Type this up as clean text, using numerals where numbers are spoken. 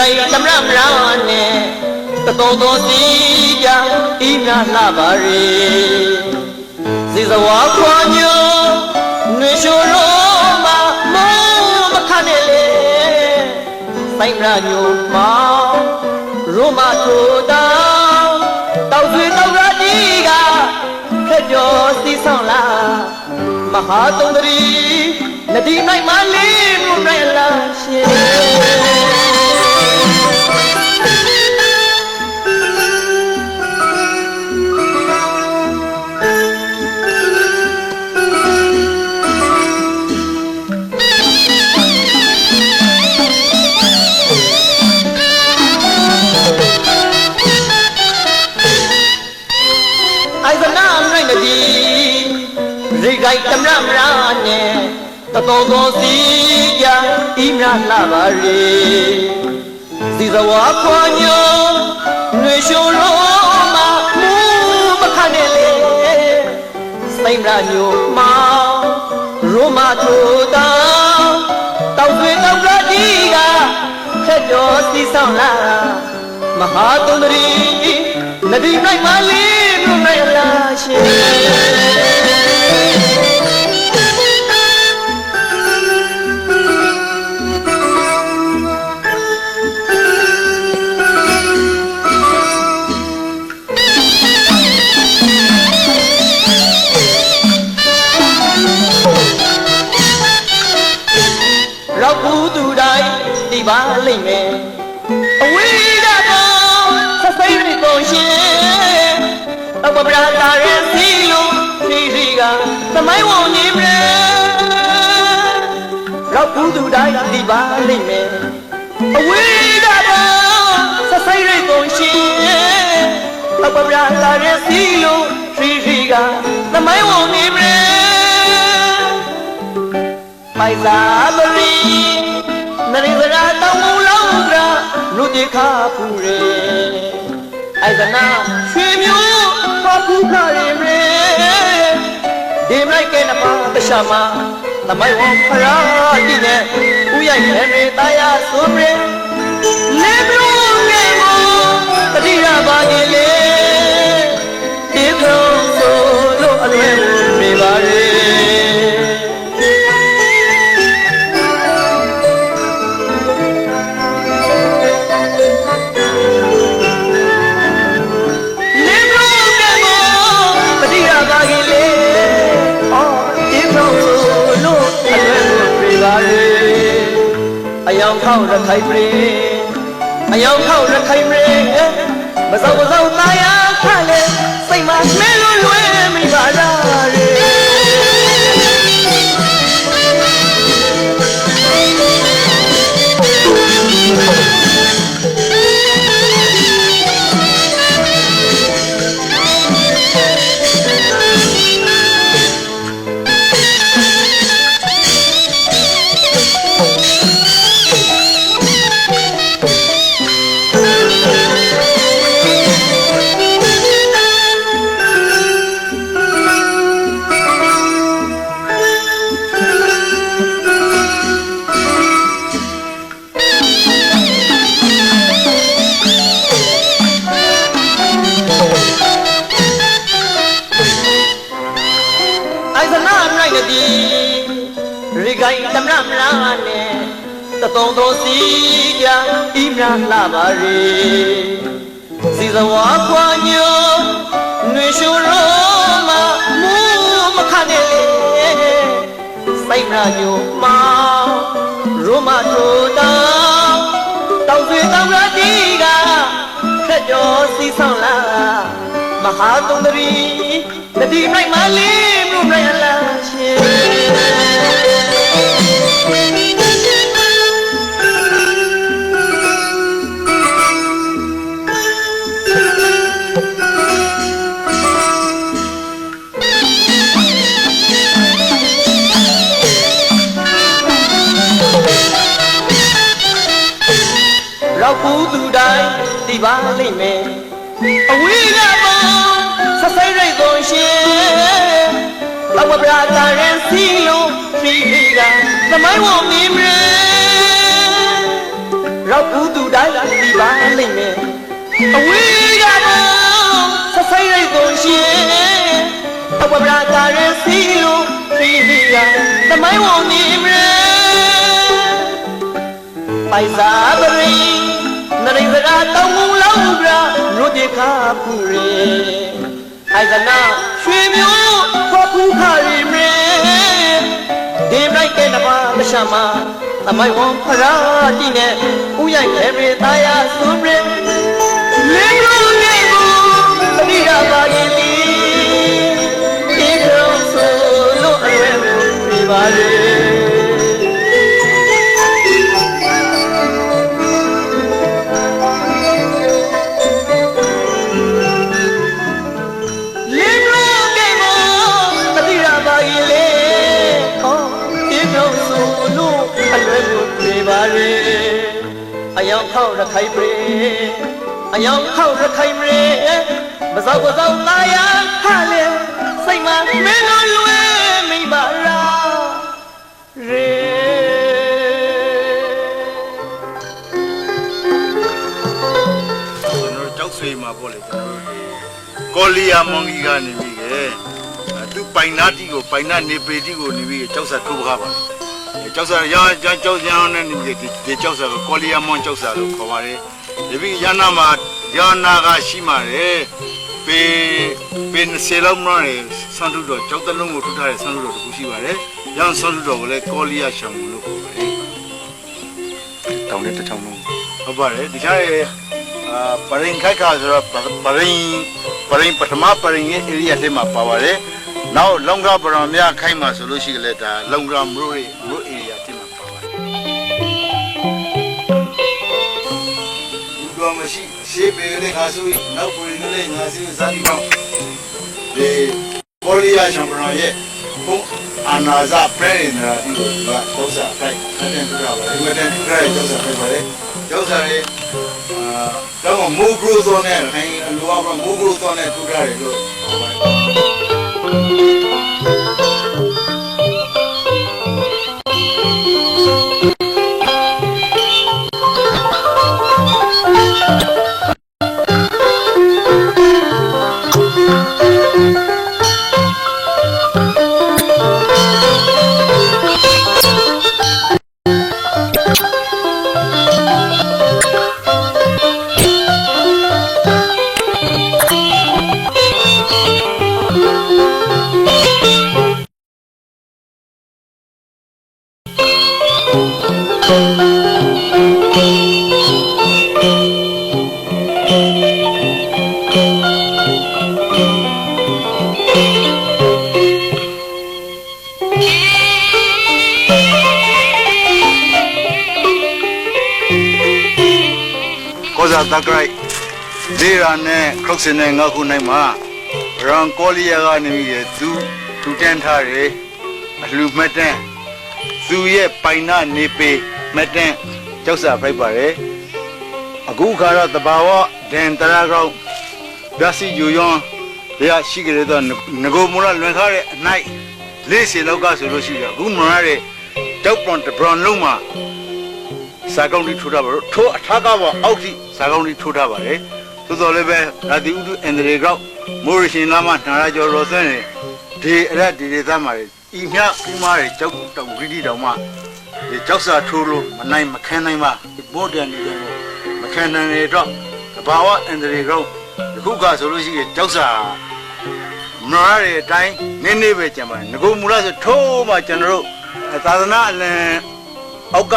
gai tamra mrane tato si ya imna la bari zizawa kwanyo nwe shoro ma mo makhane le saimra nyo ma roma thoda tao sui tao ra ji ga khet jo si song la maha tondri nadi nai ma le mu nai la shin gai tamra mrane tato si ya imna la bari zizawa kwanyo nwe shoro ma mu makhane le saimra nyo ma roma thoda tao sui tao ra ji ga khet jo si song la maha tondri nadi nai ma le mu nai la shin baလိမ့်မယ်အဝေးကတော့ဆက်စိမ့်နေကုန်ရှင်တော့ပပရာတာရဲ့စီလုံးစီစီကသမိုင်းဝင်နေပြီရောက်ဘူးသူတိုင်းဒီပါလိမ့်မယ်အဝေးကတော့ဆက်စိမ့်နေကုန်ရှင်တော့ပပရာတာရဲ့စီလုံးစီစီကသမိုင်းဝင်နေပြီပိုင်သာပရီနရိဇရာတောင်းမလောင်းကလူကြီးခါပူရဲအိုက်ဇနာရွှေမျိုးပပူခရဲမေဒီမိုက်ကဲနပါတခြားမှာသမိုင်းဝဖရာတိနဲ့ဥရိုက်နေမေတာယာဆိုရဲလေဘလုံးငယ်မောတတိယပါငယ်လေဒီကုံဆိုလို့အလွယ်နေပါရဲ့အယောင်ခေါရခိုင်ပြေအယောင်ခေါရခိုင်ပြေမစောမစောသားရခလေစိတ်မမဲလို့လွယ်မိပါလားရေtamra mrane tato si ya imna la bari zizawa kwanyo nwe shoro ma mu makhane le saimra nyo ma roma thoda tao sui tao ra ji ga khet jo si song la maha tondri nadi nai ma le mu nai la shinရောက်ဘူးသူတိုင်းဒီပါလိမ့်မယ်အဝေးကမောဆက်စိမ့်ရိတ်ကုန်ရှင်တော့ပပရာတာရင်စီလုံးစီကသမိုင်းဝင်နေမရရောက်ဘူးသူတိုင်း ဘရာကာရဲစီလိုစီစီကသမိုင်းဝန်နေမရပိုင်စားပရိနရိစရာတောင်းမလောင်းပြနုတိခါပူရေအိုင်ဇနာရွှေမျိုးခေါ်ဖူးခါရီမရဒီမိုက်ကတပါမရှာမသမိုင်းဝန်ဖရာကြည့်နဲ့ဥရိုက်ခဲပြေသားရစုပြင်းလင်းလို့နေဘူးတတိယပါရင်ဒီလိုဆိုလို့အရွယ်ပြပါလေအယောင်ခေါက်ရခိုင်ပြေအယောင်ခေါက်ရခိုင်ပြေမစောက်သားရခလေစိတ်မမင်းတို့လွယ်မိပါလားရေကျွန်တော်ကြောက်ဆွေးမှာပေါ့လေကျွန်တော်ကောလီယာမောင်ကြီးကနေပြီးခဲ့သူပိုင်နာတီကိုပိုင်နာနေပေတီကိုနေပြီးကြောက်စာထုတ်ခါပါကျောက်စာရကျောက်ရန်နဲ့ဒီကျောက်စာကိုကောလီယာမွန်ကျောက်စာလို့ခေါ်ပါတယ်ဒီပြီးရနာမှာရနာကရှိမှာတယ်ပေ20လောက်မှလည်းဆန်ထုတော်ကျောက်တလုံးကိုထူထားတဲ့ဆန်ထုတော်တခုရှိပါတယ်ရန်ဆန်ထုတော်ကိုလည်းကောလီယာရှောင်းလို့ခေါ်ပါတယ်တောင်းတဲ့တစ်ချောင်းလုံးဟုတ်ပါတယ်ဒီချားရဲ့ပရင်ခိုက်ခါဆိုတော့ပရင်ပထမပရင်ရဲ့ area ထဲမှာပါပါတယ်နောက်လုံကပရံမြခိုင်းမှာဆိုလို့ရှိကြလေဒါလုံကမြို့ဧရိယာတင်မှာပါပါတယ်ဒီတော့မရှိရှေးပေလေးခါဆိုနောက်ပရင်လေးငါစီဇာတိတော့ဒီပေါ်လီယာချန်ပရံရဲ့ဘုအာနာဇာပရင်နာဒီကတော့စားခိုင်းတဲ့တူတာပါဒီမဲ့တဲ့တူတာရဲ့ကျောက်စားပဲပါတယ်ကျောက်စားရဲ့တော့မူဂရုသောနဲ့ခိုင်းအလိုအပ်မူဂရုသောနဲ့တူတာတွေလို့ပြောတကရိုက်ဒေရာနဲ့ခရုတ်စင်နဲ့ငါခုနိုင်မှာရန်ကောလီယာကနေပြီးသူတန်းထားတယ်အလှမတန်းသူရဲ့ပိုင်နာနေပေမတန်းကျောက်စာဖိုက်ပါတယ်အခုခါတော့တဘာဝဒန်တရာကောက်ဗျာစီယူယွန်ရရှိကြတဲ့ငကိုမူလလွန်ခါတဲ့အနိုင်40လောက်ကဆိုလို့ရှိတယ်အခုမရတဲ့တောက်ပွန်တဘရွန်လုံးမှာစာကောင်းလေးထိုးထားပါတော့ထိုးအထာကပါအောက်ထိစာကောင်းလေးထိုးထားပါတယ်သို့တော်လည်းပဲရာသီဥတုအင်ဒရီကောက်မိုးရရှင်လာမနှာရကျော်ရောစင်းနေဒီအရက်ဒီသားမှာဤမြပြီးမှကြောက်တောင်ဂရီတောင်မှဒီကြောက်စာထိုးလို့မနိုင်မခံနိုင်ပါဘောတန်နေတယ်မခံနိုင်ရတော့တဘာဝအင်ဒရီကောက်ဒီခုကဆိုလို့ရှိရင်ကြောက်စာမရတဲ့အတိုင်းနည်းနည်းပဲကြံပါတယ်ငကိုမူလားဆိုထိုးမှကျွန်တော်တို့သာသနာအလံအောက်က